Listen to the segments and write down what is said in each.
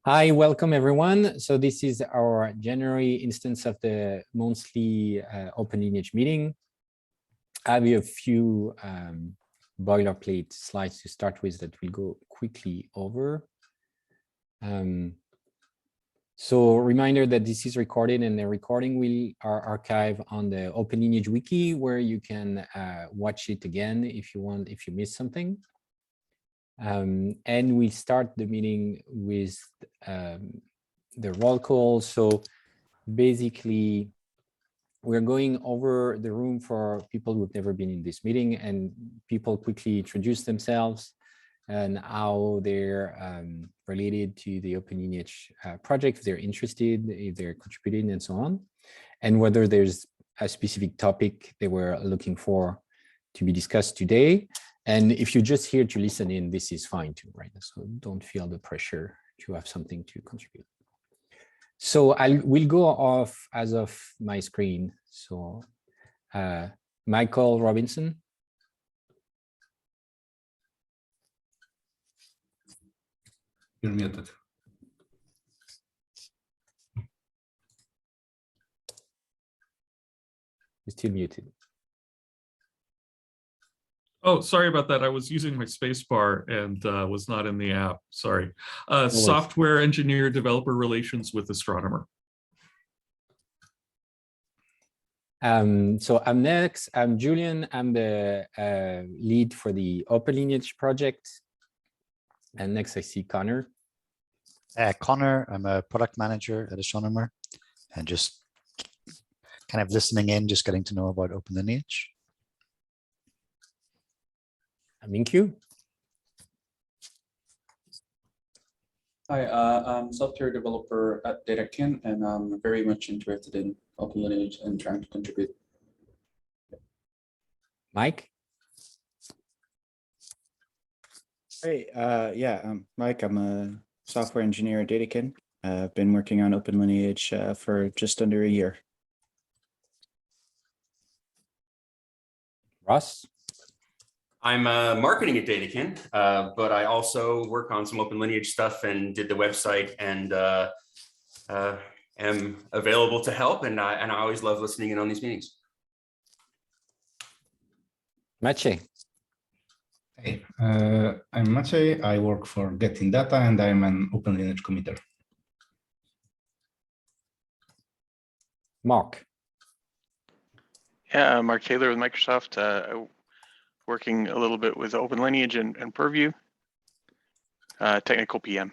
Hi, welcome everyone. So this is our January instance of the monthly OpenLineage meeting. I have a few boilerplate slides to start with that we'll go quickly over. So reminder that this is recorded and the recording will archive on the OpenLineage wiki, where you can watch it again if you want, if you missed something. And we start the meeting with the roll call. So basically, we're going over the room for people who've never been in this meeting, and people quickly introduce themselves and how they're related to the OpenLineage project, if they're interested, if they're contributing, and so on, and whether there's a specific topic they were looking for to be discussed today. And if you're just here to listen in, this is fine too, right? So don't feel the pressure to have something to contribute. So we'll go off as of my screen. So Michael Robinson. You're muted. You're still muted. Oh, sorry about that. I was using my space bar and was not in the app. Sorry. Software engineer, developer relations with astronomer. So I'm next. I'm Julian. I'm the lead for the OpenLineage project. And next I see Connor. Connor, I'm a product manager at Astronomer, and just kind of listening in, just getting to know about OpenLineage. Minkyu. Hi, I'm software developer at Backend, and I'm very much interested in OpenLineage and trying to contribute. Mike. Hey, yeah, I'm Mike. I'm a software engineer at Datakin. I've been working on OpenLineage for just under a year. Ross. I'm marketing at Datakin, but I also work on some OpenLineage stuff and did the website, and am available to help. And I always love listening in on these meetings. Maciej. Hey, I'm Maciej. I work for Getting Data, and I'm an OpenLineage committer. Mark. Yeah, Mark Taylor with Microsoft. Working a little bit with OpenLineage and Purview, technical PM.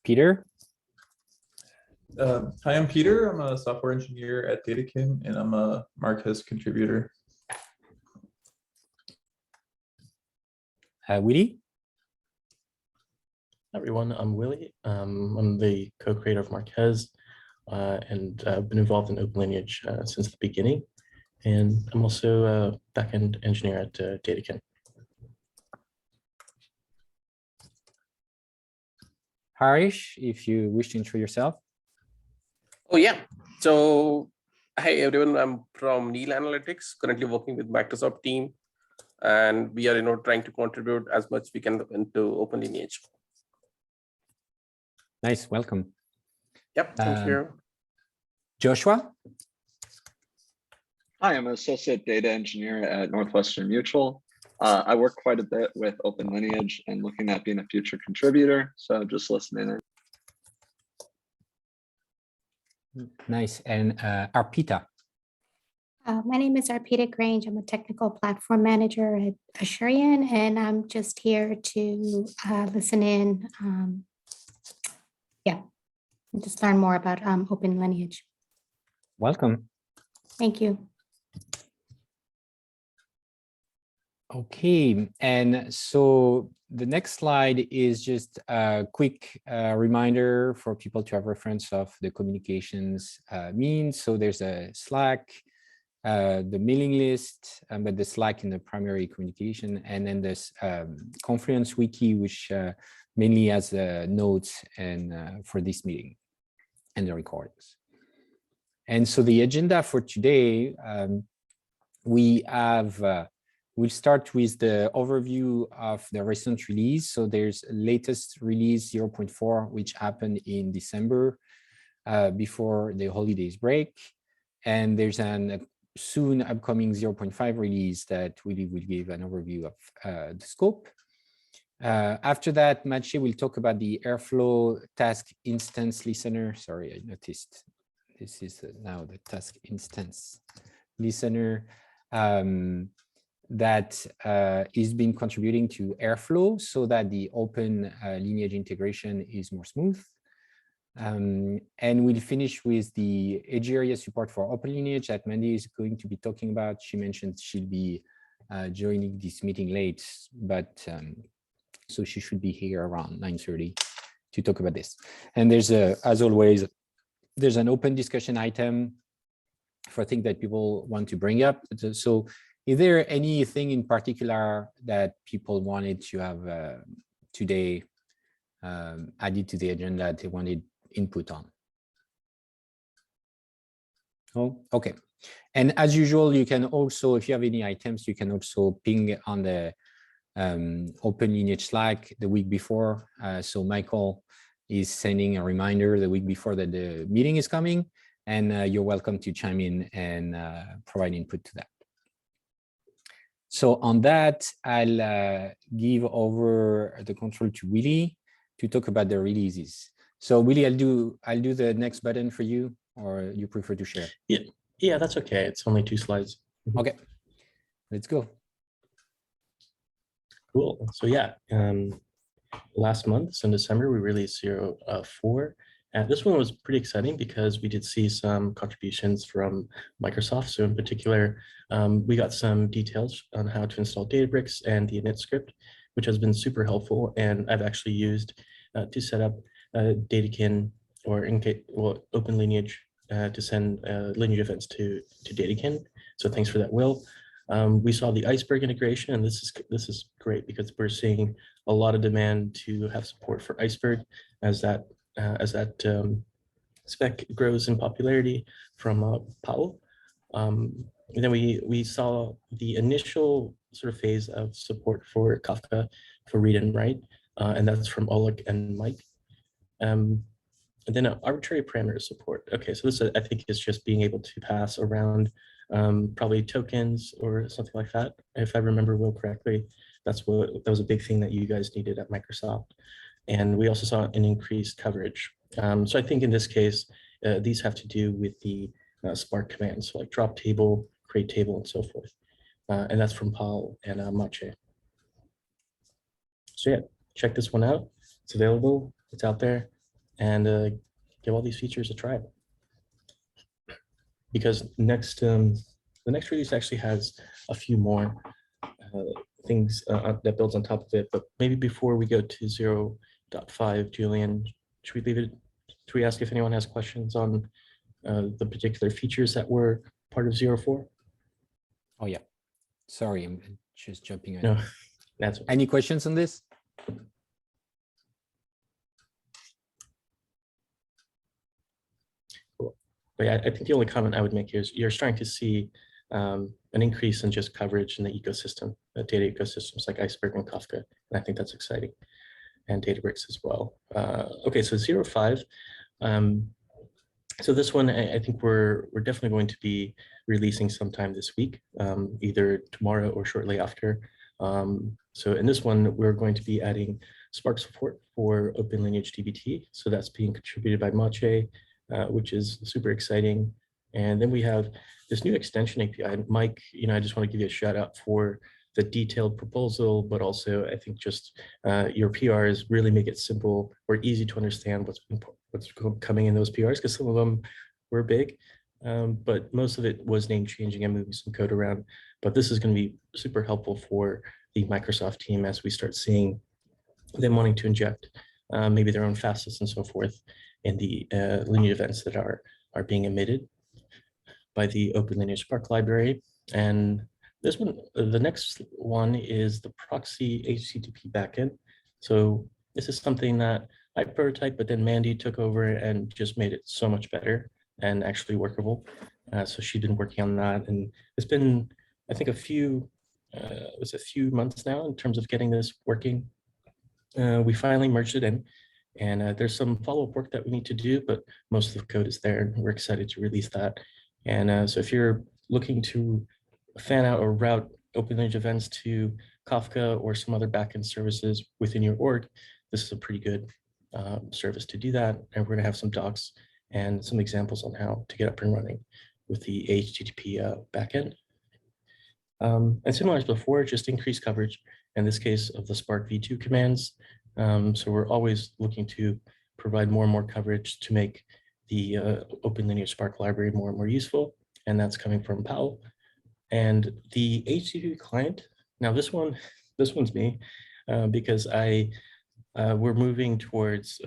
Peter. Hi, I'm Peter. I'm a software engineer at Datakin, and I'm a Marquez contributor. Willie. Everyone, I'm Willie. I'm the co-creator of Marquez, and I've been involved in OpenLineage since the beginning. And I'm also a backend engineer at Datakin. Harish, if you wish to intro yourself. Oh, yeah. So, hi, everyone. I'm from Neil Analytics, currently working with Microsoft team. And we are, trying to contribute as much we can into OpenLineage. Nice, welcome. Yep, thank you. Joshua. Hi, I'm an associate data engineer at Northwestern Mutual. I work quite a bit with OpenLineage and looking at being a future contributor, so just listening in. Nice, and Arpita. My name is Arpita Grange. I'm a technical platform manager at Egeria, and I'm just here to listen in. Yeah, and just learn more about OpenLineage. Welcome. Thank you. Okay, and so the next slide is just a quick reminder for people to have reference of the communications means. So there's a Slack, the mailing list, but the Slack in the primary communication, and then this Confluence wiki, which mainly has notes and for this meeting and the recordings. And so the agenda for today, we have We'll start with the overview of the recent release. So there's latest release 0.4, which happened in December before the holidays break. And there's an soon upcoming 0.5 release that really will give an overview of the scope. After that, Maciej will talk about the Airflow task instance listener. Sorry, I noticed this is now the task instance listener that is been contributing to Airflow so that the OpenLineage integration is more smooth. And we'll finish with the Egeria support for OpenLineage that Mandy is going to be talking about. She mentioned she'll be joining this meeting late, but so she should be here around 9:30 to talk about this. And there's as always, there's an open discussion item for things that people want to bring up. So is there anything in particular that people wanted to have today added to the agenda they wanted input on? Oh, okay. And as usual, you can also, if you have any items, you can also ping on the OpenLineage Slack the week before. So Michael is sending a reminder the week before that the meeting is coming, and you're welcome to chime in and provide input to that. So on that, I'll give over the control to Willie to talk about the releases. So Willie, I'll do the next button for you, or you prefer to share? Yeah, that's okay. It's only 2 slides. Okay, let's go. Cool. So yeah, last month, so in December, we released 0.4. And this one was pretty exciting because we did see some contributions from Microsoft. So in particular, we got some details on how to install Databricks and the init script, which has been super helpful. And I've actually used to set up Datakin or OpenLineage to send lineage events to Datakin. So thanks for that, Will. We saw the Iceberg integration, and this is great because we're seeing a lot of demand to have support for Iceberg as that spec grows in popularity from Paul. And then we saw the initial sort of phase of support for Kafka for read and write, and that's from Oleg and Mike. And then arbitrary parameter support. Okay, so this I think is just being able to pass around probably tokens or something like that. If I remember Will correctly, that was a big thing that you guys needed at Microsoft. And we also saw an increased coverage. So I think in this case, these have to do with the Spark commands, so like drop table, create table, and so forth. And that's from Paul and Maciej. So yeah, check this one out. It's available, it's out there, and give all these features a try. Because the next release actually has a few more things that builds on top of it. But maybe before we go to 0.5, Julian, should we ask if anyone has questions on the particular features that were part of 0.4? Oh yeah, sorry, I'm just jumping in. No, that's okay. Any questions on this? Cool. But yeah, I think the only comment I would make here is you're starting to see an increase in just coverage in the ecosystem, data ecosystems like Iceberg and Kafka, and I think that's exciting, and Databricks as well. Okay, so 0.5. So this one, I think we're definitely going to be releasing sometime this week, either tomorrow or shortly after. So in this one, we're going to be adding Spark support for OpenLineage DBT. So that's being contributed by Maciej, which is super exciting. And then we have this new extension API. Mike, I just want to give you a shout out for the detailed proposal, but also I think just your PRs really make it simple or easy to understand what's coming in those PRs, because some of them were big, but most of it was name changing and moving some code around. But this is going to be super helpful for the Microsoft team as we start seeing them wanting to inject maybe their own fastest and so forth in the lineage events that are being emitted by the OpenLineage Spark library. And this one, the next one is the Proxy HTTP backend. So this is something that I prototyped, but then Mandy took over and just made it so much better and actually workable. So she's been working on that, and it's been, I think, a few it was a few months now in terms of getting this working. We finally merged it in, and there's some follow-up work that we need to do, but most of the code is there, and we're excited to release that. And so if you're looking to fan out or route OpenLineage events to Kafka or some other backend services within your org, this is a pretty good service to do that. And we're going to have some docs and some examples on how to get up and running with the HTTP backend. And similar as before, just increased coverage, in this case of the Spark v2 commands. So we're always looking to provide more and more coverage to make the OpenLineage Spark library more and more useful. And that's coming from Powell. And the HTTP client, now this one's me, because we're moving towards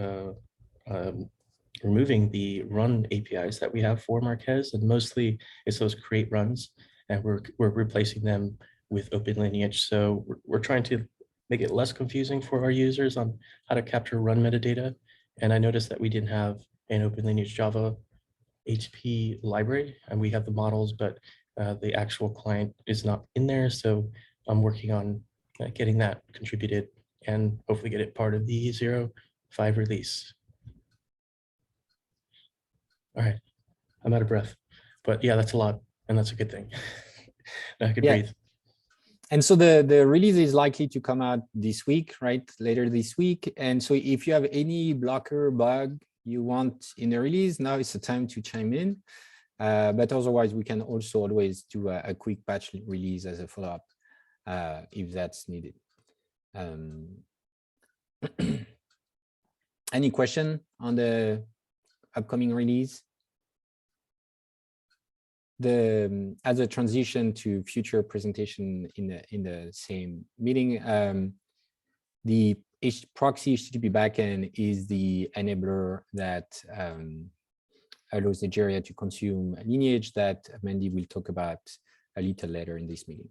removing the run APIs that we have for Marquez, and mostly it's those create runs, and we're replacing them with OpenLineage. So we're trying to make it less confusing for our users on how to capture run metadata. And I noticed that we didn't have an OpenLineage Java HTTP library, and we have the models, but the actual client is not in there. So I'm working on getting that contributed and hopefully get it part of the 0.5 release. All right, I'm out of breath, but yeah, that's a lot, and that's a good thing. I could breathe. And so the release is likely to come out this week, right? Later this week. And so if you have any blocker bug you want in the release, now is the time to chime in. But otherwise, we can also always do a quick patch release as a follow-up if that's needed. Any question on the upcoming release? As a transition to future presentation in the same meeting, the Proxy HTTP backend is the enabler that allows Egeria to consume lineage that Mandy will talk about a little later in this meeting.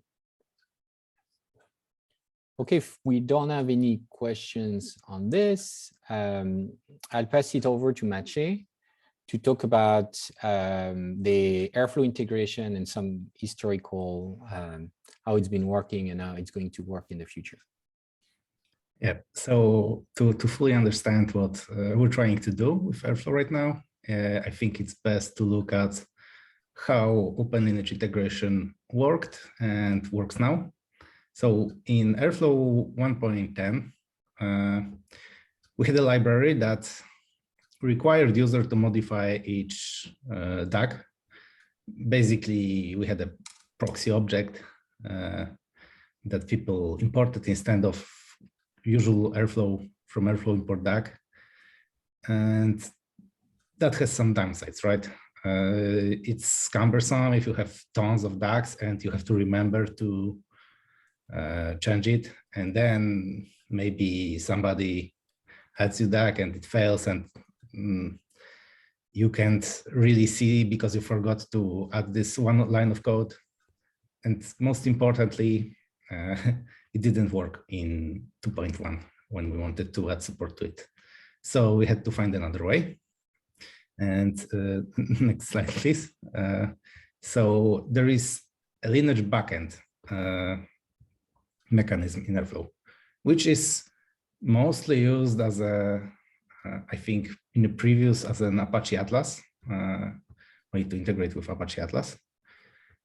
Okay, if we don't have any questions on this, I'll pass it over to Maciej to talk about the Airflow integration and some historical, how it's been working and how it's going to work in the future. Yeah, so to fully understand what we're trying to do with Airflow right now, I think it's best to look at how OpenLineage integration worked and works now. So in Airflow 1.10, we had a library that required user to modify each DAG. Basically, we had a proxy object that people imported instead of usual Airflow from Airflow import DAG. And that has some downsides, right? It's cumbersome if you have tons of DAGs and you have to remember to change it. And then maybe somebody adds you DAG and it fails and you can't really see because you forgot to add this one line of code. And most importantly, it didn't work in 2.1 when we wanted to add support to it. So we had to find another way. And next slide, please. So there is a lineage backend mechanism in Airflow, which is mostly used as a, I think in the previous as an Apache Atlas, way to integrate with Apache Atlas.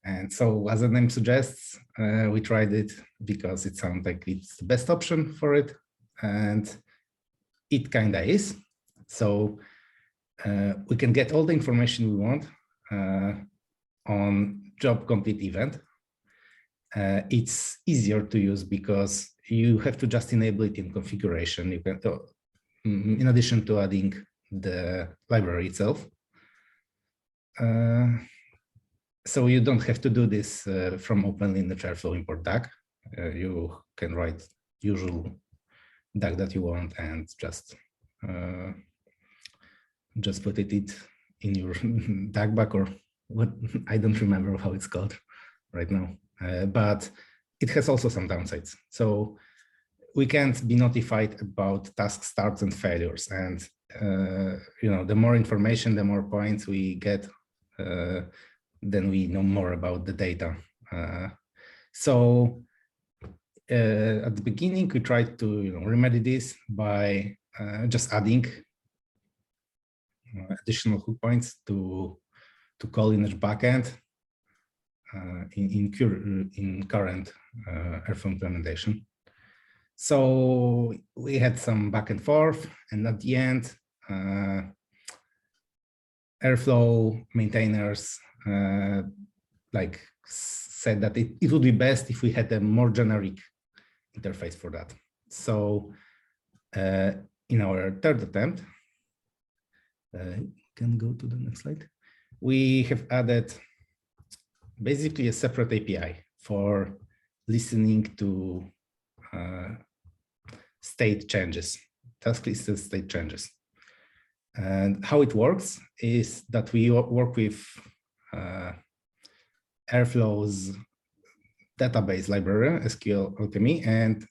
And so as the name suggests, we tried it because it sounds like it's the best option for it. And it kind of is. So we can get all the information we want on job complete event. It's easier to use because you have to just enable it in configuration. You can, in addition to adding the library itself. So you don't have to do this from OpenLineage Airflow import DAG. You can write usual DAG that you want and just put it in your DAG buck or what, I don't remember how it's called right now. But it has also some downsides. So we can't be notified about task starts and failures. And you know, the more information, the more points we get, then we know more about the data. So at the beginning, we tried to remedy this by just adding additional hook points to call lineage backend in current Airflow implementation. So we had some back and forth, and at the end, Airflow maintainers said that it would be best if we had a more generic interface for that. So in our third attempt, can go to the next slide. We have added basically a separate API for listening to state changes, task-listed state changes. And how it works is that we work with Airflow's database library, SQL Alchemy, and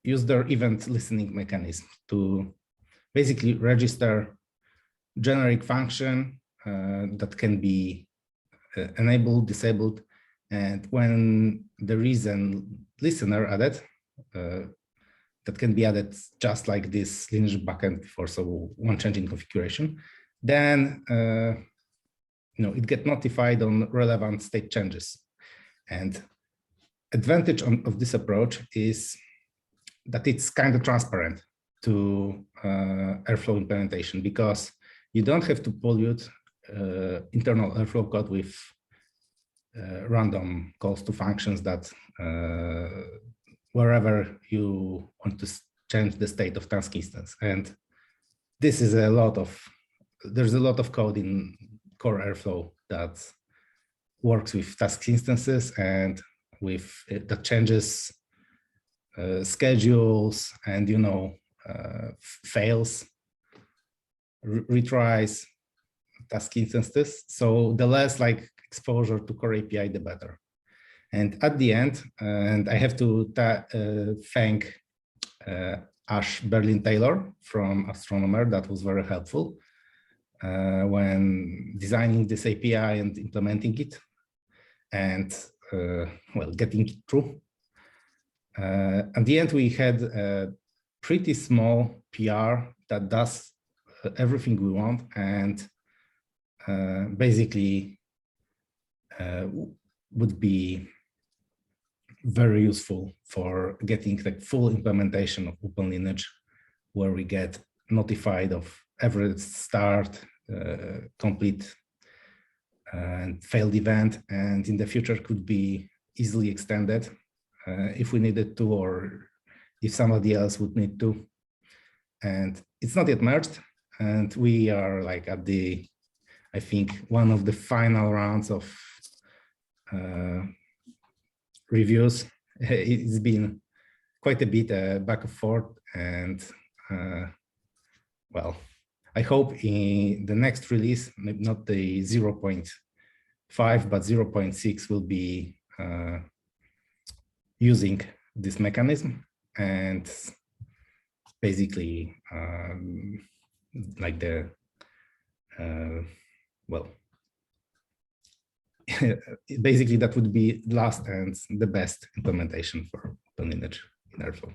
use their event listening mechanism to basically register generic function that can be enabled, disabled, and when there is a listener added, that can be added just like this lineage backend before, so one change in configuration, then it gets notified on relevant state changes. And advantage of this approach is that it's kind of transparent to Airflow implementation, because you don't have to pollute internal Airflow code with random calls to functions that wherever you want to change the state of task instance. And this is there's a lot of code in core Airflow that works with task instances and with that changes schedules and fails, retries task instances. So the less exposure to core API, the better. And at the end, and I have to thank Ash Berlin-Taylor from Astronomer, that was very helpful when designing this API and implementing it, and getting it through. At the end, we had a pretty small PR that does everything we want, and basically would be very useful for getting full implementation of OpenLineage, where we get notified of every start, complete, and failed event, and in the future could be easily extended if we needed to, or if somebody else would need to. And it's not yet merged, and we are at the, I think, one of the final rounds of reviews. It's been quite a bit back and forth, and I hope in the next release, maybe not the 0.5, but 0.6 will be using this mechanism, and basically basically that would be last and the best implementation for OpenLineage in Airflow.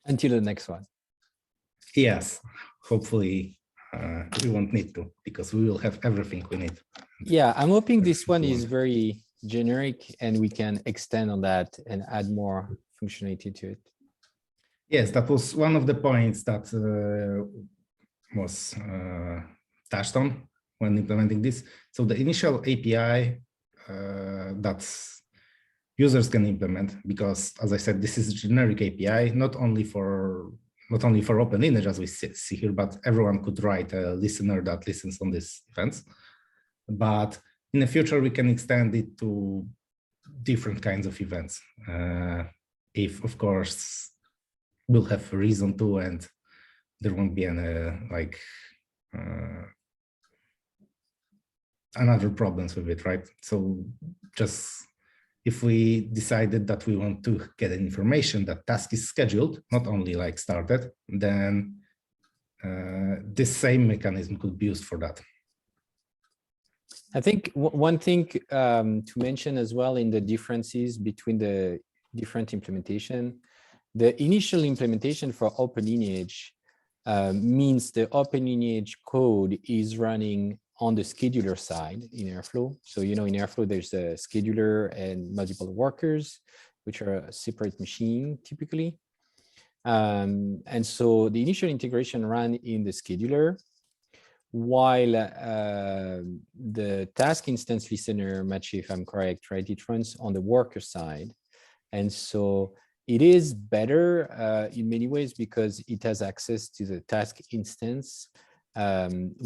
Until the next one. Yes, hopefully we won't need to, because we will have everything we need. Yeah, I'm hoping this one is very generic and we can extend on that and add more functionality to it. Yes, that was one of the points that was touched on when implementing this. So the initial API that users can implement, because as I said, this is a generic API, not only for OpenLineage as we see here, but everyone could write a listener that listens on these events. But in the future, we can extend it to different kinds of events. If, of course, we'll have a reason to, and there won't be any another problems with it, right? So just if we decided that we want to get information that task is scheduled, not only started, then this same mechanism could be used for that. I think one thing to mention as well in the differences between the different implementation. The initial implementation for OpenLineage means the OpenLineage code is running on the scheduler side in Airflow. So, in Airflow, there's a scheduler and multiple workers, which are a separate machine typically. And so the initial integration ran in the scheduler, while the task instance listener, Maciej, if I'm correct, right, it runs on the worker side. And so it is better in many ways because it has access to the task instance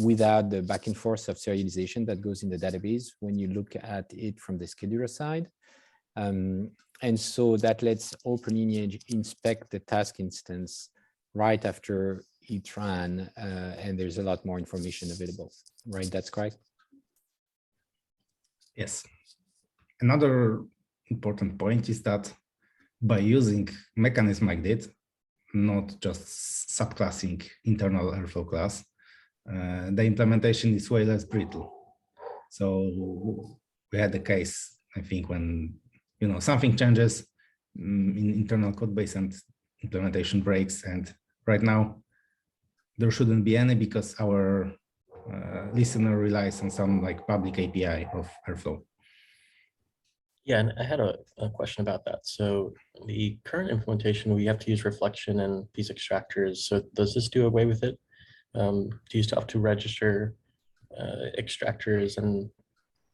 without the back and forth of serialization that goes in the database when you look at it from the scheduler side. And so that lets OpenLineage inspect the task instance right after it ran, and there's a lot more information available, right? That's correct? Yes. Another important point is that by using mechanism like that, not just subclassing internal Airflow class, the implementation is way less brittle. So we had the case, I think, when something changes in internal code base and implementation breaks, and right now there shouldn't be any because our listener relies on some public API of Airflow. Yeah, and I had a question about that. So the current implementation, we have to use reflection and these extractors. So does this do away with it? Do you still have to register extractors and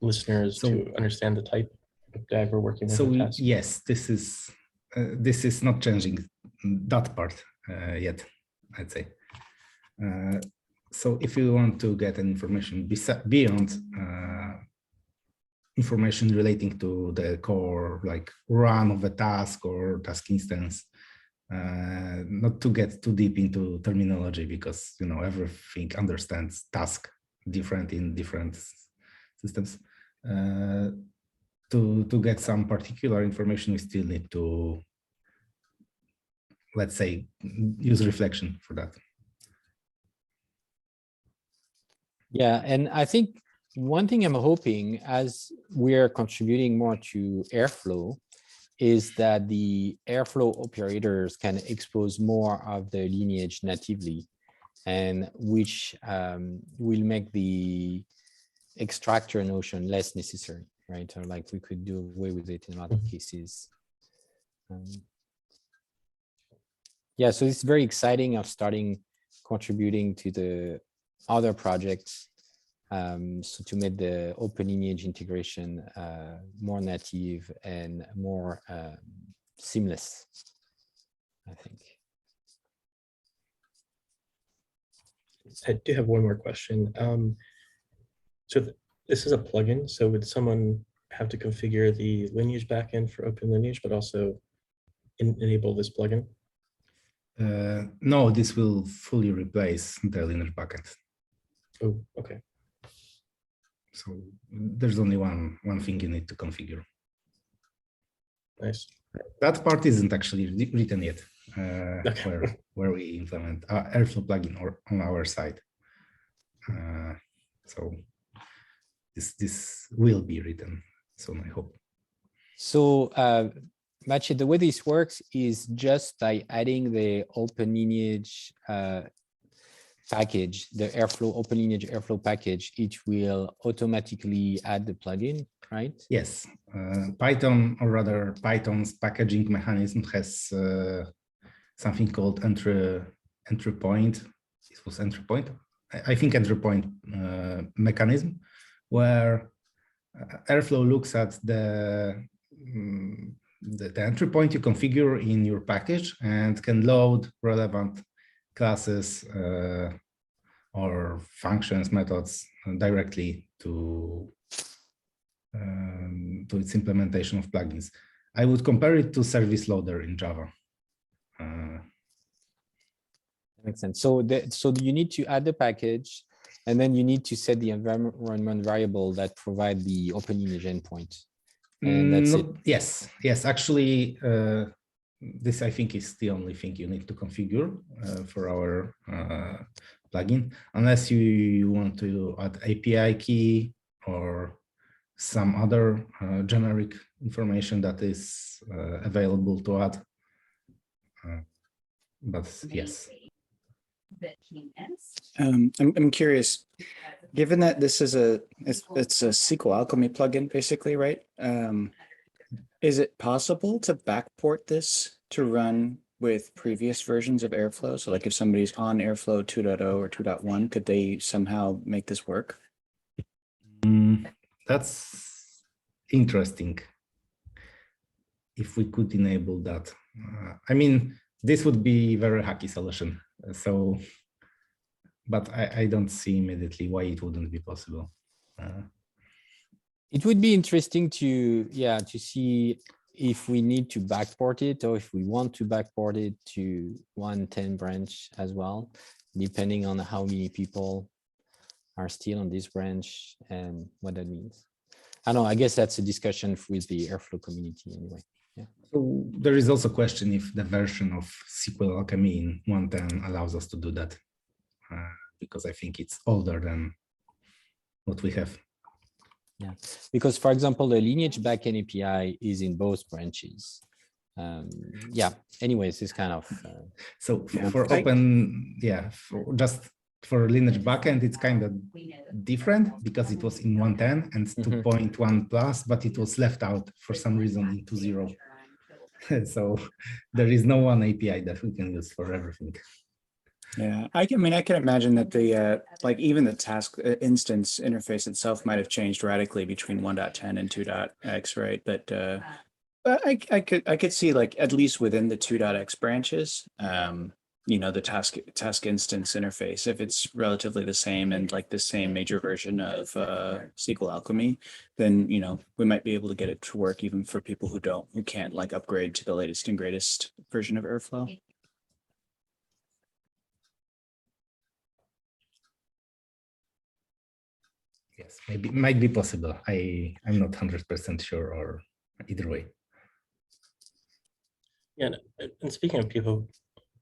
listeners to understand the type of DAG we're working with? So yes, this is not changing that part yet, I'd say. So if you want to get an information beyond information relating to the core, like run of a task or task instance, not to get too deep into terminology because everything understands task different in different systems. To get some particular information, we still need to, let's say, use reflection for that. Yeah, and I think one thing I'm hoping as we're contributing more to Airflow is that the Airflow operators can expose more of the lineage natively, and which will make the extractor notion less necessary, right? Or we could do away with it in a lot of cases. Yeah, so it's very exciting of starting contributing to the other projects. So to make the OpenLineage integration more native and more seamless, I think. I do have one more question. So this is a plugin. So would someone have to configure the lineage backend for OpenLineage, but also enable this plugin? No, this will fully replace the lineage backend. Oh, okay. So there's only one thing you need to configure. Nice. That part isn't actually written yet, Okay. where we implement Airflow plugin on our side. So this will be written soon, I hope. So Maciej, the way this works is just by adding the OpenLineage package, the OpenLineage Airflow package, it will automatically add the plugin, right? Yes, Python, or rather Python's packaging mechanism has something called entry point. It was entry point. I think entry point mechanism, where Airflow looks at the entry point you configure in your package and can load relevant classes or functions, methods directly to its implementation of plugins. I would compare it to service loader in Java. That makes sense. So you need to add the package, and then you need to set the environment variable that provide the OpenLineage endpoint. And that's it. Yes. Actually, this I think is the only thing you need to configure for our plugin, unless you want to add API key or some other generic information that is available to add. But yes. I'm curious, given that this is it's a SQL Alchemy plugin, basically, right? Is it possible to backport this to run with previous versions of Airflow? So like if somebody's on Airflow 2.0 or 2.1, could they somehow make this work? That's interesting. If we could enable that. I mean, this would be a very hacky solution. So, but I don't see immediately why it wouldn't be possible. It would be interesting to see if we need to backport it or if we want to backport it to 110 branch as well, depending on how many people are still on this branch and what that means. I don't know, I guess that's a discussion with the Airflow community anyway. Yeah. So there is also a question if the version of SQL Alchemy in 110 allows us to do that, because I think it's older than what we have. Yeah, because for example, the Lineage backend API is in both branches. Yeah, anyways, it's kind of. So for open, yeah, just for Lineage backend, it's kind of different because it was in 110 and 2.1 plus, but it was left out for some reason in 2.0. So there is no one API that we can use for everything. Yeah, I can imagine that the like even the task instance interface itself might have changed radically between 1.10 and 2.x, right? But I could see like at least within the 2.x branches, you know, the task instance interface, if it's relatively the same and like the same major version of SQL Alchemy, then you know we might be able to get it to work even for people who can't like upgrade to the latest and greatest version of Airflow. Yes, maybe might be possible. I'm not 100% sure, or either way. Yeah, and speaking of people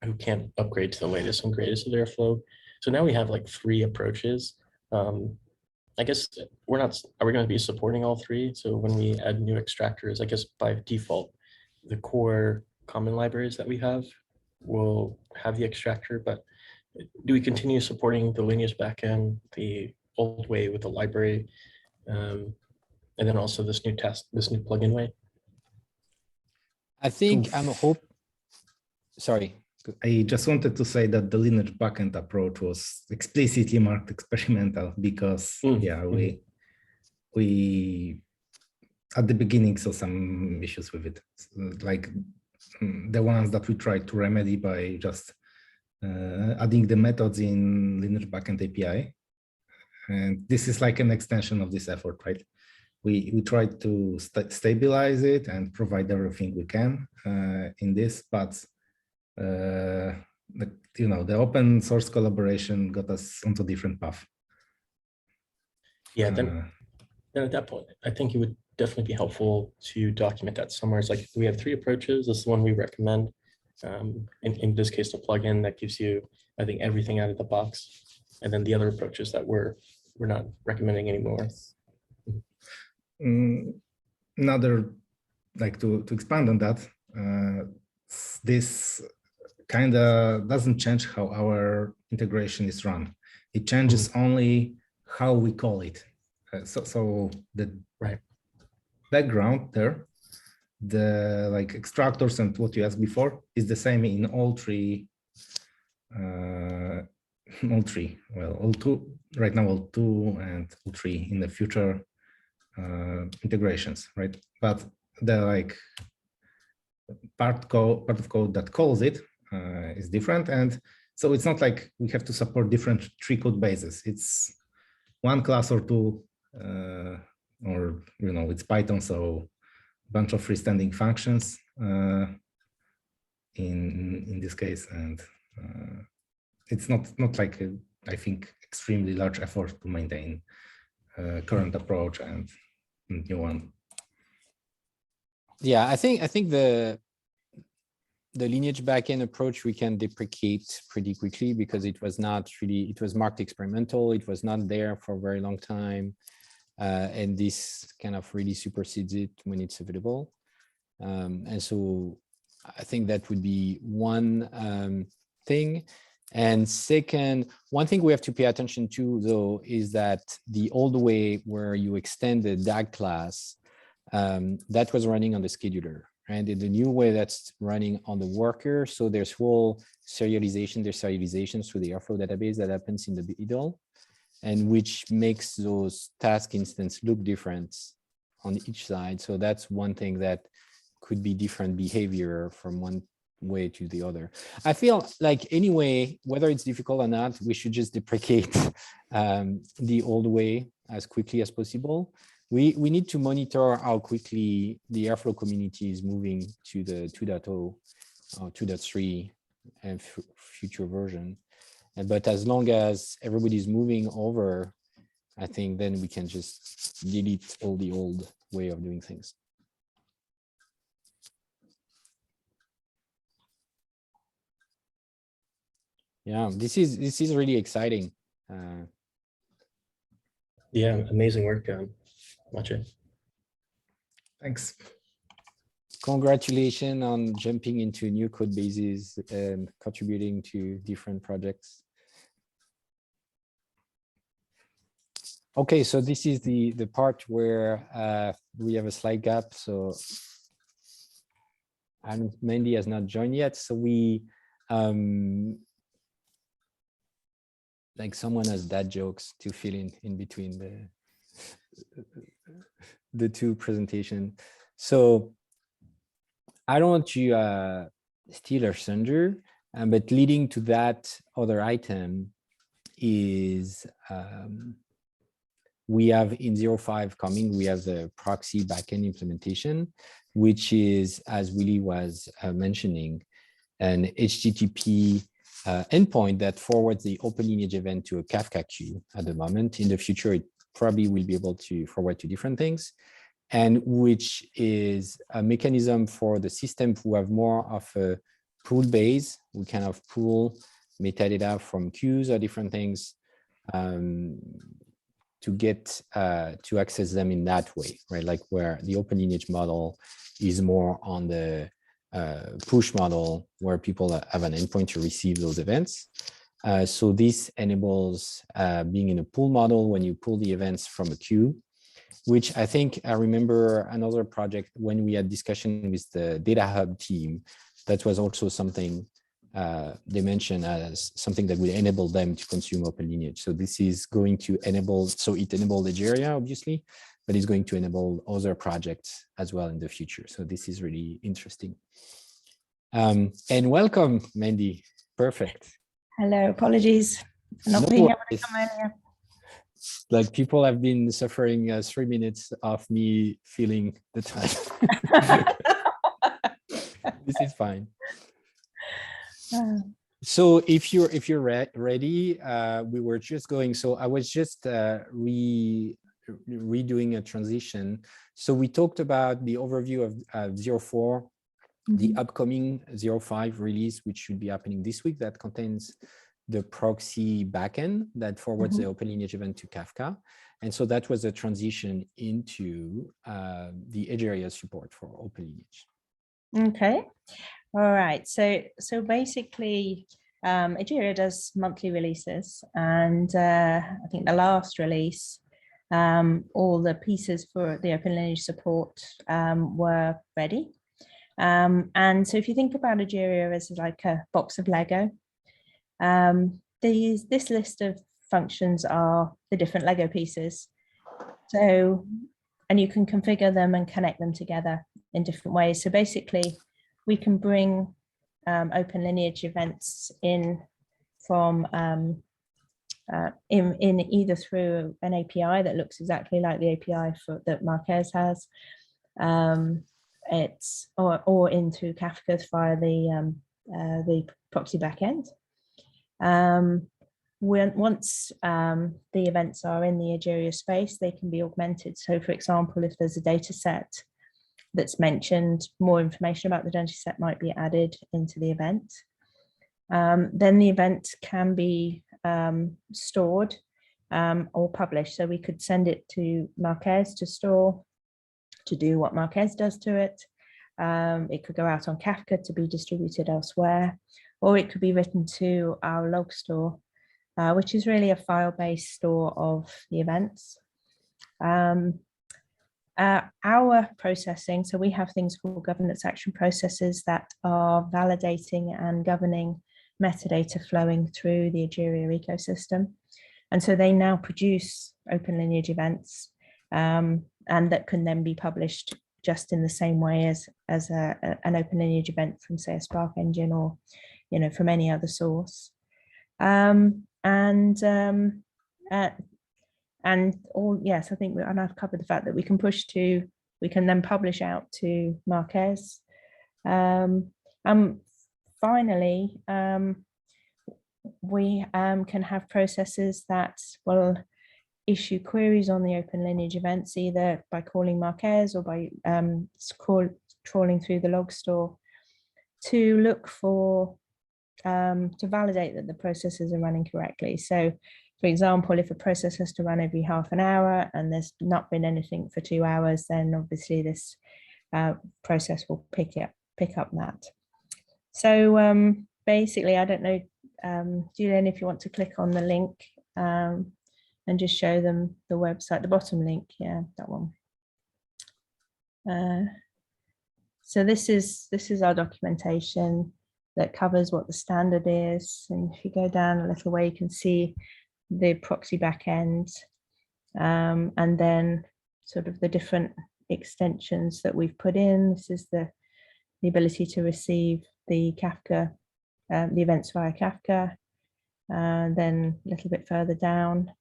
who can't upgrade to the latest and greatest of Airflow, so now we have like 3 approaches. I guess are we going to be supporting all 3? So when we add new extractors, I guess by default, the core common libraries that we have will have the extractor, but do we continue supporting the Lineage backend, the old way with the library, and then also this new plugin way? I think sorry. I just wanted to say that the Lineage backend approach was explicitly marked experimental because we at the beginning saw some issues with it, like the ones that we tried to remedy by just adding the methods in Lineage backend API. And this is like an extension of this effort, right? We tried to stabilize it and provide everything we can in this, but you know, the open source collaboration got us onto a different path. Yeah, then at that point, I think it would definitely be helpful to document that somewhere. It's like we have 3 approaches. This is the one we recommend. In this case, the plugin that gives you, I think, everything out of the box. And then the other approaches that we're not recommending anymore. Another, like to expand on that, this kind of doesn't change how our integration is run. It changes only how we call it. So the background there, the like extractors and what you asked before is the same in all 3. Well, all 2 right now, all 2 and all 3 in the future integrations, right? But the like part of code that calls it is different, and so it's not like we have to support different 3 code bases. It's 1 class or 2, or you know, it's Python, so a bunch of freestanding functions in this case, and it's not like I think extremely large effort to maintain current approach and new one. Yeah, I think the Lineage backend approach we can deprecate pretty quickly because it was not really, it was marked experimental. It was not there for a very long time. and this kind of really supersedes it when it's available. And so I think that would be one thing. And second, one thing we have to pay attention to, though, is that the old way where you extend the DAG class, that was running on the scheduler, right? And the new way that's running on the worker. So there's whole serialization, there's serialization through the Airflow database that happens in the middle, and which makes those task instances look different on each side. So that's one thing that could be different behavior from one way to the other. I feel like anyway, whether it's difficult or not, we should just deprecate the old way as quickly as possible. We need to monitor how quickly the Airflow community is moving to the 2.0 or 2.3 and future version. But as long as everybody's moving over, I think then we can just delete all the old way of doing things. Yeah, this is really exciting. Yeah, amazing work, Maciej. Thanks. Congratulations on jumping into new code bases and contributing to different projects. Okay, so this is the part where we have a slight gap. So Mandy has not joined yet. So we like someone has dad jokes to fill in between the two presentations. So I don't want to steal our thunder, but leading to that other item is we have in 0.5 coming, we have the proxy backend implementation, which is, as Willie was mentioning, an HTTP endpoint that forwards the OpenLineage event to a Kafka queue at the moment. In the future, it probably will be able to forward to different things, and which is a mechanism for the system who have more of a pool base. We kind of pool metadata from queues or different things to get to access them in that way, right? Like where the OpenLineage model is more on the push model where people have an endpoint to receive those events. So this enables being in a pool model when you pull the events from a queue, which I think I remember another project when we had discussion with the Data Hub team, that was also something they mentioned as something that will enable them to consume OpenLineage. So this is going to enable, so it enabled Egeria, obviously, but it's going to enable other projects as well in the future. So this is really interesting. And welcome, Mandy. Perfect. Hello, apologies for not being able to come earlier. Like people have been suffering 3 minutes of me filling the time. This is fine. So if you're ready, we were just going. So I was just redoing a transition. So we talked about the overview of 0.4, the upcoming 0.5 release, which should be happening this week, that contains the proxy backend that forwards the OpenLineage event to Kafka. And so that was a transition into the Egeria support for OpenLineage. Okay. All right. So basically, Egeria does monthly releases, and I think the last release, all the pieces for the OpenLineage support were ready. And so if you think about Egeria as like a box of Lego, this list of functions are the different Lego pieces. So, and you can configure them and connect them together in different ways. So basically, we can bring OpenLineage events in from in either through an API that looks exactly like the API that Maciej has, or in through Kafka via the proxy backend. Once the events are in the Egeria space, they can be augmented. So, for example, if there's a data set that's mentioned, more information about the data set might be added into the event. Then the event can be stored or publish. So we could send it to Maciej to store, to do what Maciej does to it. It could go out on Kafka to be distributed elsewhere, or it could be written to our log store, which is really a file-based store of the events. Our processing, so we have things called governance action processes that are validating and governing metadata flowing through the Egeria ecosystem. And so they now produce OpenLineage events, and that can then be published just in the same way as an OpenLineage event from, say, a Spark engine or, you know, from any other source. And all, yes, I think and I've covered the fact that we can we can then publish out to Maciej. Finally, we can have processes that will issue queries on the OpenLineage events, either by calling Maciej or by trawling through the log store to look for, to validate that the processes are running correctly. So, for example, if a process has to run every half an hour and there's not been anything for 2 hours, then obviously this process will pick up that. So basically, I don't know, Julien, if you want to click on the link and just show them the website, the bottom link, yeah, that one. So this is our documentation that covers what the standard is. And if you go down a little way, you can see the proxy backend, and then sort of the different extensions that we've put in. This is the ability to receive the Kafka, the events via Kafka. Then a little bit further down,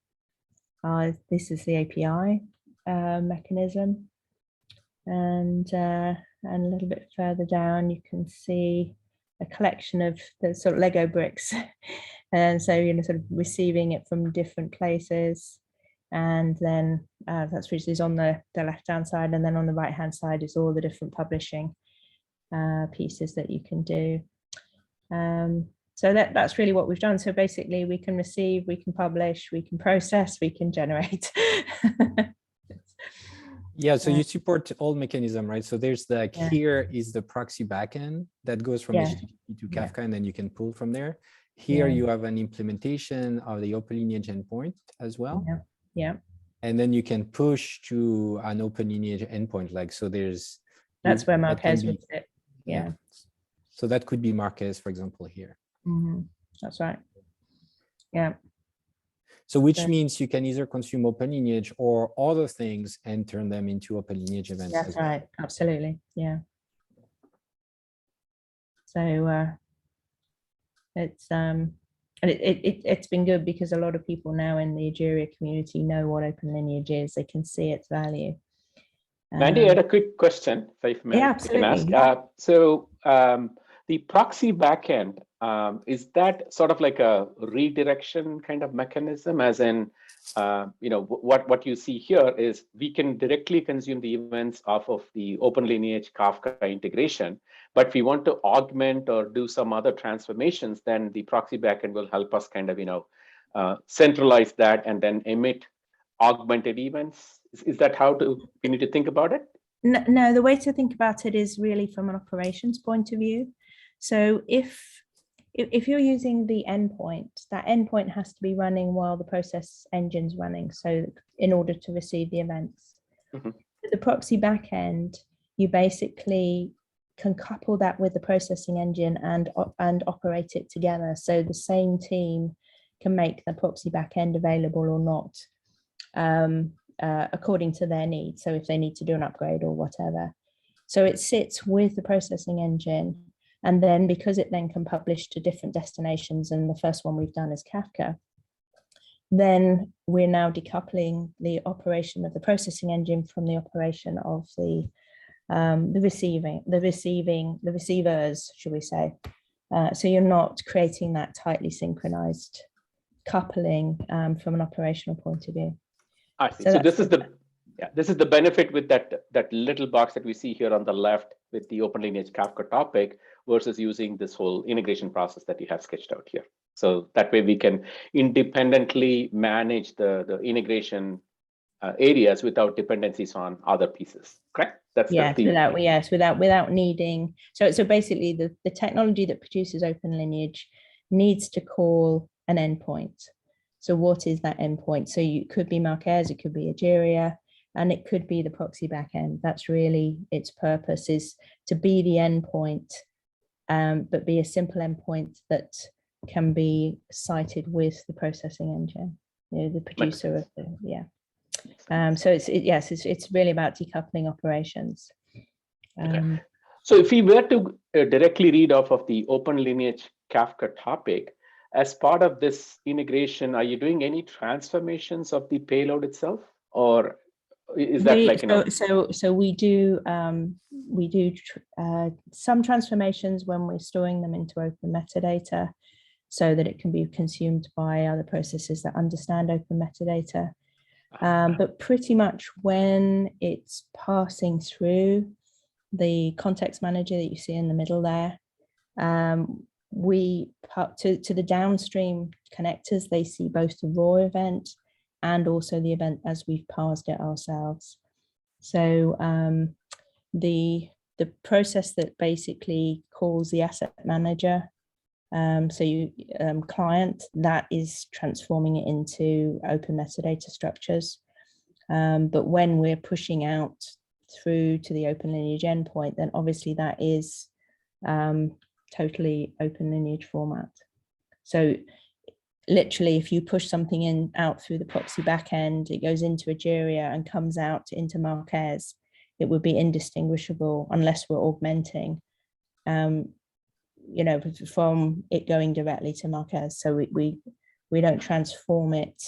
this is the API mechanism. And a little bit further down, you can see a collection of the sort of Lego bricks. And so, you know, sort of receiving it from different places. And then that's which is on the left-hand side. And then on the right-hand side is all the different publishing pieces that you can do. So that's really what we've done. So basically we can receive, we can publish, we can process, we can generate. Yeah, so you support all mechanism, right? So there's like, here is the proxy backend that goes from HTTP to Kafka, and then you can pull from there. Here you have an implementation of the OpenLineage endpoint as well. Yeah. And then you can push to an OpenLineage endpoint, like, so there's... That's where Maciej would sit, yeah. So that could be Maciej, for example, here. That's right, yeah. So which means you can either consume OpenLineage or other things and turn them into OpenLineage events. That's right, absolutely, yeah. So it's it's been good because a lot of people now in the Egeria community know what OpenLineage is. They can see its value. Mandy, I had a quick question, if I may, absolutely. So the proxy backend, is that sort of like a redirection kind of mechanism, as in, you know, what you see here is we can directly consume the events off of the OpenLineage Kafka integration, but if we want to augment or do some other transformations, then the proxy backend will help us kind of, you know, centralize that and then emit augmented events. Is that how we need to think about it? No, the way to think about it is really from an operations point of view. So if you're using the endpoint, that endpoint has to be running while the process engine's running, so in order to receive the events. The proxy backend, you basically can couple that with the processing engine and operate it together. So the same team can make the proxy backend available or not, according to their needs. So if they need to do an upgrade or whatever. So it sits with the processing engine. And then because it then can publish to different destinations, and the first one we've done is Kafka, then we're now decoupling the operation of the processing engine from the operation of the receivers, should we say. So you're not creating that tightly synchronized coupling from an operational point of view. I see. So this is the benefit with that little box that we see here on the left with the OpenLineage Kafka topic. versus using this whole integration process that you have sketched out here. So that way we can independently manage the integration areas without dependencies on other pieces, correct? That's without needing. So basically the technology that produces OpenLineage needs to call an endpoint. So what is that endpoint? So it could be Marquez, it could be Egeria, and it could be the proxy backend. That's really its purpose, is to be the endpoint, but be a simple endpoint that can be cited with the processing engine, the producer of the, so it's really about decoupling operations. Okay. So if we were to directly read off of the OpenLineage Kafka topic, as part of this integration, are you doing any transformations of the payload itself, or is that so we do some transformations when we're storing them into open metadata, so that it can be consumed by other processes that understand open metadata. But pretty much when it's passing through the context manager that you see in the middle there, we put to the downstream connectors, they see both the raw event and also the event as we've parsed it ourselves. So the process that basically calls the asset manager, client, that is transforming it into open metadata structures. But when we're pushing out through to the OpenLineage endpoint, then obviously that is totally OpenLineage format. So literally, if you push something out through the proxy backend, it goes into Egeria and comes out into Marquez, it would be indistinguishable unless we're augmenting, from it going directly to Marquez. So we don't transform it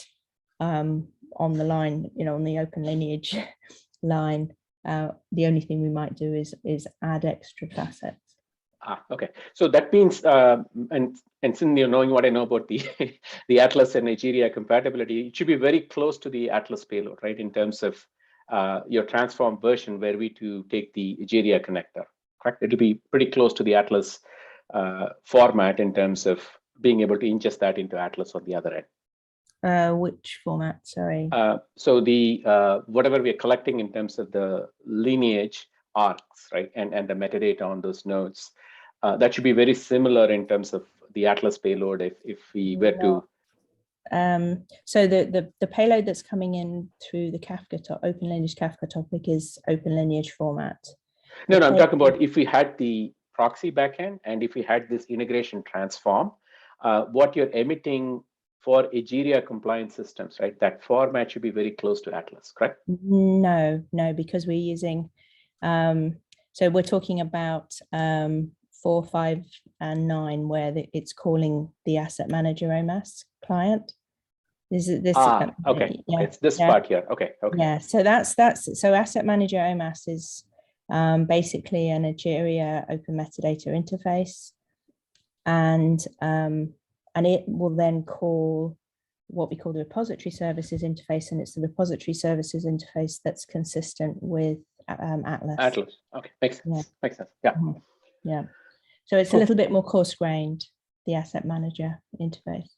on the line, on the OpenLineage line. The only thing we might do is add extra facets. Okay, so that means, and since knowing what I know about the the Atlas and Egeria compatibility, it should be very close to the Atlas payload, right? In terms of your transform version, were we to take the Egeria connector, correct? It'll be pretty close to the Atlas format in terms of being able to ingest that into Atlas on the other end. Which format? Sorry. So the whatever we are collecting in terms of the lineage arcs, right, and the metadata on those nodes. That should be very similar in terms of the Atlas payload if we were to. So the payload that's coming in through the Kafka OpenLineage Kafka topic is OpenLineage format. No, I'm talking about if we had the proxy backend and if we had this integration transform, what you're emitting for Egeria compliance systems, right? That format should be very close to Atlas, correct? No, because we're using, so we're talking about 4, 5, and 9, where it's calling the asset manager OMAS client. This okay. Yeah, it's this part here. Okay. Yeah, so that's so asset manager OMAS is basically an Egeria open metadata interface, and it will then call what we call the repository services interface, and it's the repository services interface that's consistent with Atlas. Atlas. Okay, makes sense. Makes sense. Yeah. Mm-hmm. Yeah. So it's a little bit more coarse-grained, the asset manager interface.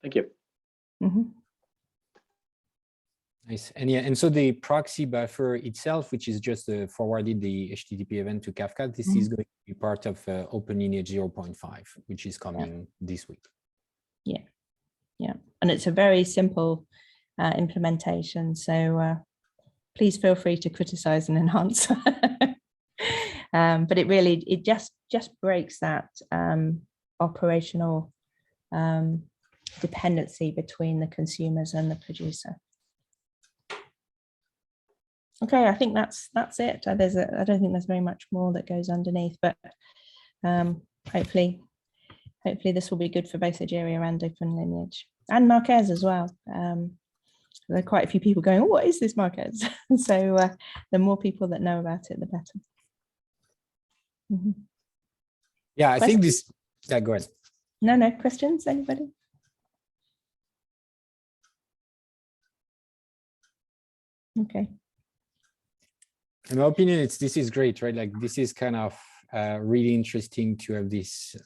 Thank you. Mm-hmm. Nice. And so the proxy buffer itself, which is just forwarded the HTTP event to Kafka, this is going to be part of OpenLineage 0.5, which is coming this week. Yeah, and it's a very simple implementation. So please feel free to criticize and enhance. But it just breaks that operational dependency between the consumers and the producer. Okay, I think that's it. I don't think there's very much more that goes underneath, but hopefully this will be good for both Egeria and OpenLineage and Marquez as well. There are quite a few people going, oh, what is this Marquez? So the more people that know about it, the better. Mm-hmm. Yeah, I think this. Yeah, go ahead. No questions, anybody? Okay. In my opinion, this is great, right? Like this is kind of really interesting to have this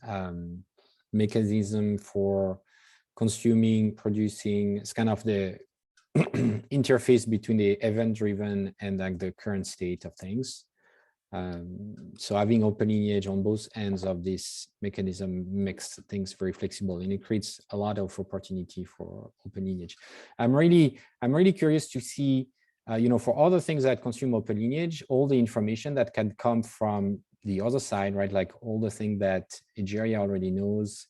mechanism for consuming, producing. It's kind of the interface between the event-driven and like the current state of things. So having OpenLineage on both ends of this mechanism makes things very flexible, and it creates a lot of opportunity for OpenLineage. I'm really curious to see, you know, for other things that consume OpenLineage, all the information that can come from the other side, right? Like all the things that Egeria already knows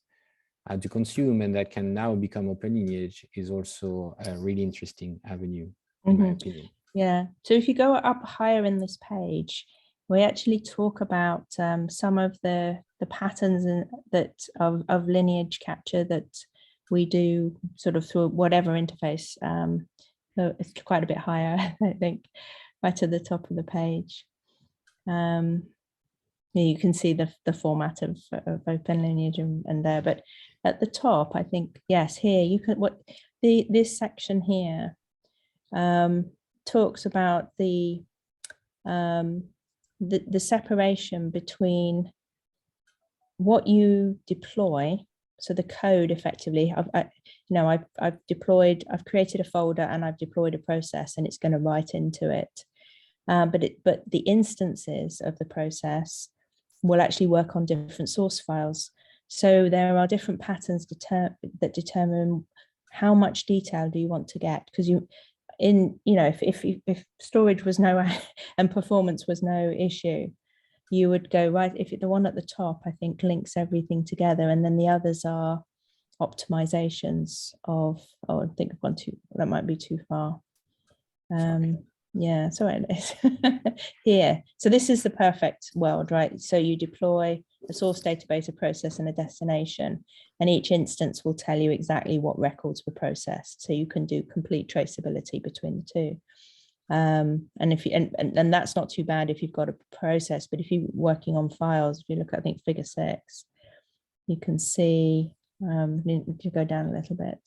to consume and that can now become OpenLineage is also a really interesting avenue, in my opinion. Yeah. So if you go up higher in this page, we actually talk about some of the patterns of lineage capture that we do sort of through whatever interface. So it's quite a bit higher, I think, right at the top of the page. You can see the format of OpenLineage and there, but at the top, I think, yes, here you can, this section here talks about the separation between what you deploy, so the code effectively. I've created a folder and I've deployed a process and it's going to write into it. But the instances of the process will actually work on different source files. So there are different patterns that determine how much detail do you want to get, because if storage was no and performance was no issue, you would go right. If the one at the top, I think, links everything together, and then the others are optimizations of. Oh, I think I've gone too. That might be too far. Yeah, so it is here. So this is the perfect world, right? So you deploy a source database, a process, and a destination, and each instance will tell you exactly what records were processed. So you can do complete traceability between the two. And if you and that's not too bad if you've got a process, but if you're working on files, if you look at, I think, figure 6, you can see, if you go down a little bit,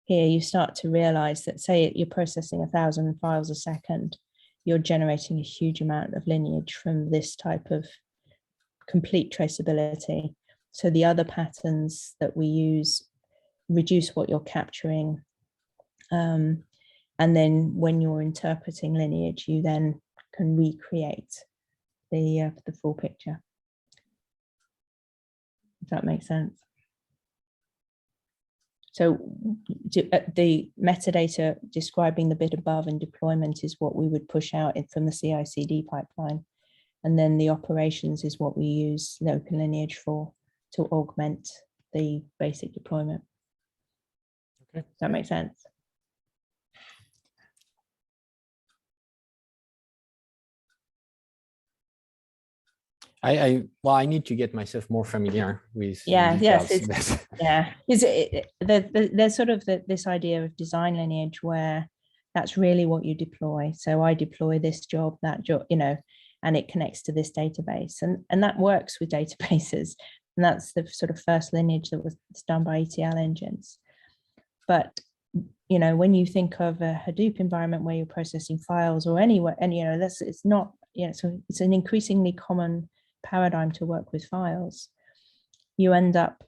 here you start to realize that, say you're processing 1,000 files a second, you're generating a huge amount of lineage from this type of complete traceability. So the other patterns that we use reduce what you're capturing. And then when you're interpreting lineage, you then can recreate the full picture. Does that make sense? So the metadata describing the bit above in deployment is what we would push out from the CI/CD pipeline. And then the operations is what we use the OpenLineage for to augment the basic deployment. Okay. Does that make sense? I need to get myself more familiar with details. Yeah, there's sort of this idea of design lineage where that's really what you deploy. So I deploy this job, that job, and it connects to this database, and that works with databases, and that's the sort of first lineage that was done by ETL engines. But when you think of a Hadoop environment where you're processing files or anywhere, and it's not, so it's an increasingly common paradigm to work with files. You end up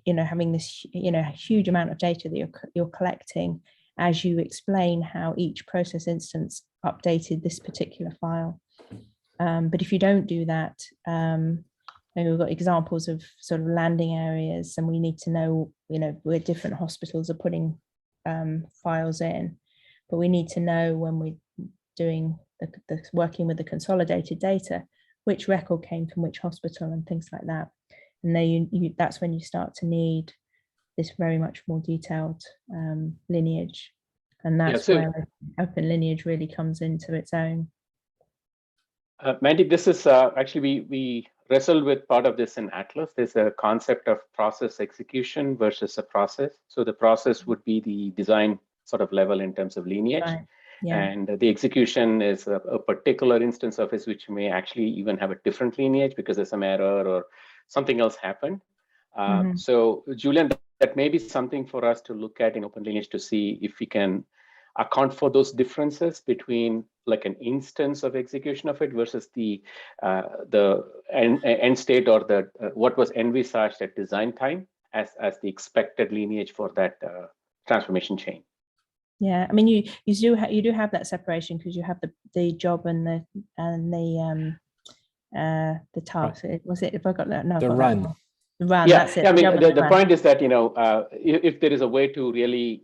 having this huge amount of data that you're collecting as you explain how each process instance updated this particular file. But if you don't do that, we've got examples of sort of landing areas, and we need to know where different hospitals are putting files in, but we need to know when we're doing the working with the consolidated data, which record came from which hospital and things like that. And then that's when you start to need this very much more detailed lineage. And that's where OpenLineage really comes into its own. Mandy, this is actually, we wrestled with part of this in Atlas. There's a concept of process execution versus a process. So the process would be the design sort of level in terms of lineage. Right. Yeah. And the execution is a particular instance of it, which may actually even have a different lineage because there's some error or something else happened. So Julien, that may be something for us to look at in OpenLineage to see if we can account for those differences between like an instance of execution of it versus the end state or the what was envisaged at design time as the expected lineage for that transformation chain. Yeah, I mean, you do have that separation because you have the job and the task. Was it? If I got that, no, the run. The run. Yeah, That's it. I mean, the run. point is that if there is a way to really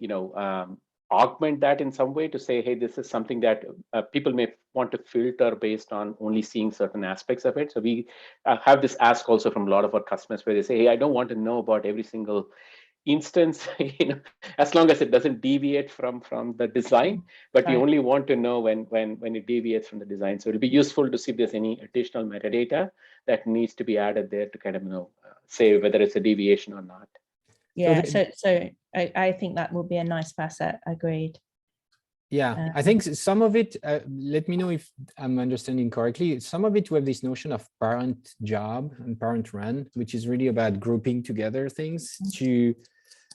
augment that in some way to say, hey, this is something that people may want to filter based on only seeing certain aspects of it. So we have this ask also from a lot of our customers where they say, hey, I don't want to know about every single instance, as long as it doesn't deviate from the design, but we only want to know when it deviates from the design. So it'll be useful to see if there's any additional metadata that needs to be added there to kind of say whether it's a deviation or not. Yeah, so I think that will be a nice facet. Agreed. Yeah, I think some of it, let me know if I'm understanding correctly. Some of it we have this notion of parent job and parent run, which is really about grouping together things to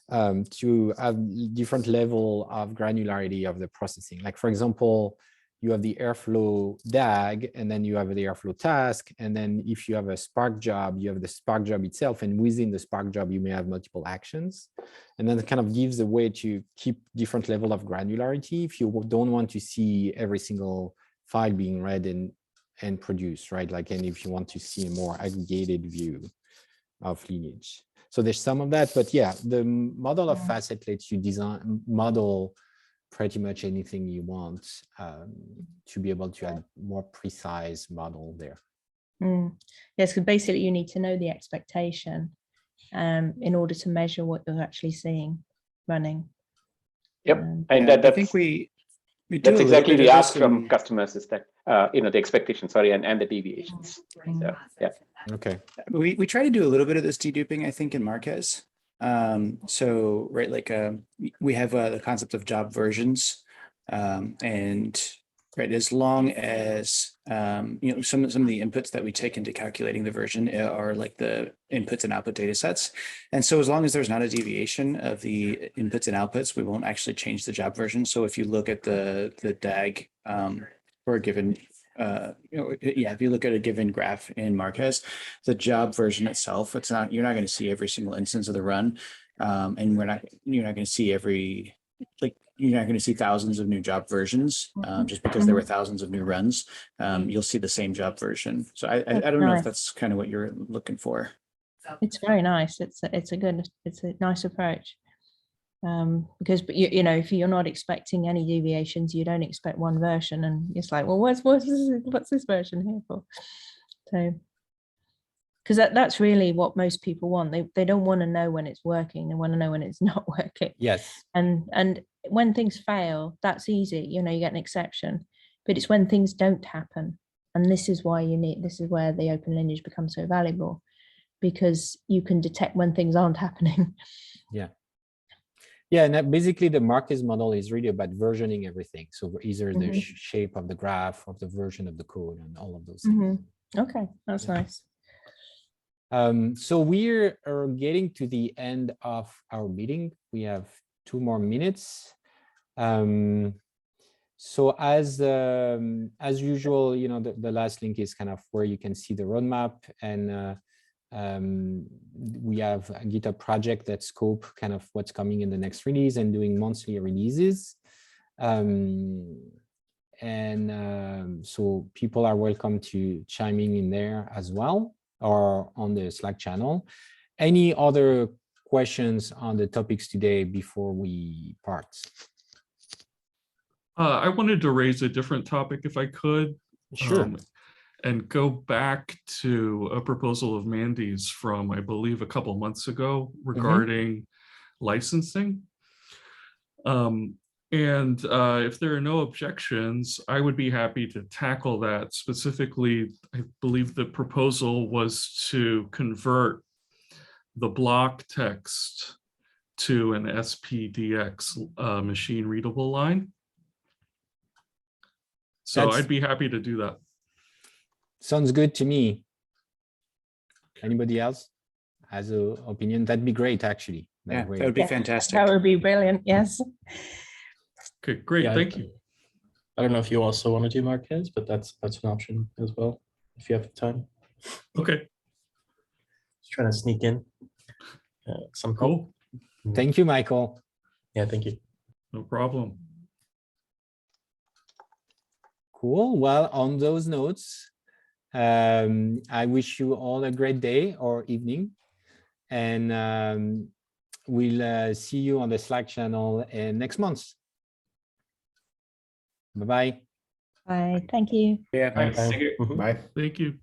have different level of granularity of the processing. Like, for example, you have the Airflow DAG, and then you have the Airflow task. And then if you have a Spark job, you have the Spark job itself. And within the Spark job, you may have multiple actions. And then it kind of gives a way to keep different level of granularity if you don't want to see every single file being read and produced, right? Like, and if you want to see a more aggregated view of lineage. So there's some of that, but yeah, the model of facet lets you model pretty much anything you want to be able to have more precise model there. Yes, because basically you need to know the expectation in order to measure what you're actually seeing running. Yep, and I think we do that's exactly the ask from in... customers is that the expectation, sorry, and the deviations. So, yeah. Okay. We try to do a little bit of this deduping, I think, in Marquez. So right, like we have the concept of job versions, and right, as long as some of the inputs that we take into calculating the version are like the inputs and output data sets, and so as long as there's not a deviation of the inputs and outputs, we won't actually change the job version. So if you look at the DAG for a given if you look at a given graph in Marquez, the job version itself, you're not going to see every single instance of the run, and you're not going to see you're not going to see thousands of new job versions just because there were thousands of new runs. You'll see the same job version. So I don't know if that's kind of what you're looking for. It's very nice. It's a nice approach. Because if you're not expecting any deviations, you don't expect one version, and it's like, well, what's this version here for? So, because that's really what most people want. They don't want to know when it's working. They want to know when it's not working. Yes. And when things fail, that's easy. You get an exception, but it's when things don't happen, and this is where the open lineage becomes so valuable, because you can detect when things aren't happening. Yeah. Yeah, and basically the Marquez model is really about versioning everything. So either the shape of the graph or the version of the code and all of those things. Okay, that's nice. So we are getting to the end of our meeting. We have 2 more minutes. So as usual, the last link is kind of where you can see the roadmap, and we have a GitHub project that scope kind of what's coming in the next release and doing monthly releases. So people are welcome to chiming in there as well, or on the Slack channel. Any other questions on the topics today before we part? I wanted to raise a different topic if I could. Sure. And go back to a proposal of Mandy's from, I believe, a couple months ago regarding licensing. And if there are no objections, I would be happy to tackle that. Specifically, I believe the proposal was to convert the block text to an SPDX machine readable line. So I'd be happy to do that. Sounds good to me. Anybody else has an opinion? That'd be great, actually. That would be fantastic. That would be brilliant. Yes. Okay, great. Yeah, Thank you. I don't know if you also want to do Marquez, but that's an option as well if you have the time. Okay, Just trying to sneak in some help. cool. Thank you, Michael. Yeah, thank you. No problem. Cool. Well, on those notes, I wish you all a great day or evening, and we'll see you on the Slack channel next month. Bye-bye. Bye. Thank you. Yeah, Thanks. thank you. Bye. Thank you.